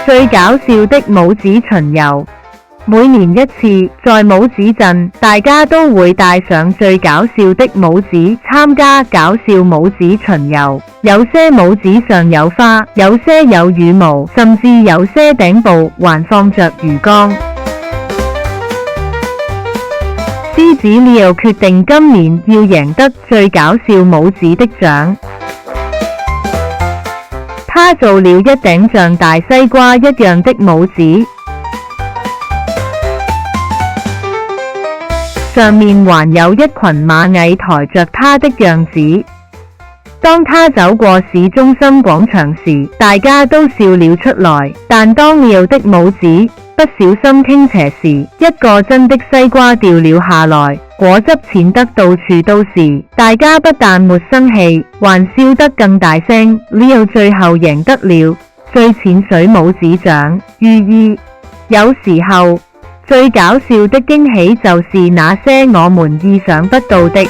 最搞笑的帽子巡遊。每年一次，在帽子鎮，大家都會戴上最搞笑的帽子參加搞笑帽子巡遊。有些帽子上有花，有些有羽毛，甚至有些頂部還放着魚缸。獅子 Leo 決定今年要贏得最搞笑帽子的獎。他做了一頂像大西瓜一樣的帽子，上面還有一群螞蟻抬着他的樣子。當他走過市中心廣場時，大家都笑了出來。但當 Leo 的帽子不小心傾斜時，一個真的西瓜掉了下來，果汁濺得到處都是。大家不但沒生氣，還笑得更大聲。Leo 最後贏得了最淺水帽子獎。寓意：有時候最搞笑的驚喜就是那些我們意想不到的。